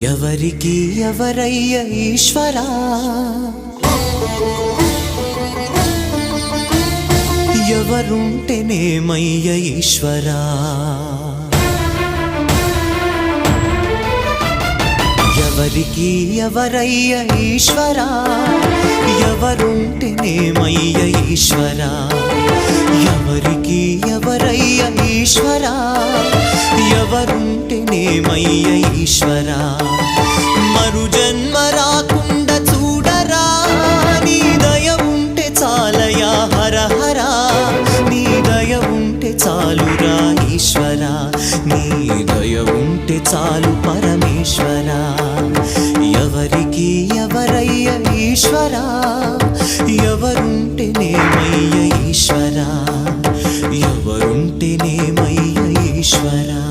ఎవరికి ఎవరయ్య ఈశ్వరా, ఎవరుంటేనేమయ్య ఈశ్వరా, ఎవరికి ఎవరయ్య ఈశ్వరా, ఎవరుంటేనేమయ్య ఈశ్వరా, ఎవరికి ఎవరయ్య ఈశ్వరా, ఎవరుంటేనేమయ్య ఈశ్వరా. మరు జన్మ రాకుండా చూడరా, నీ దయ ఉంటే చాలయా హర హరా, నీ దయ ఉంటే చాలురా ఈశ్వరా, నీ దయ ఉంటే చాలు పరమేశ్వరా. ఎవరికి ఎవరయ్య ఈశ్వరా, ఎవరుంటేనేమయ్య ఈశ్వరా, ఎవరుంటేనేమయ్య ఈశ్వరా.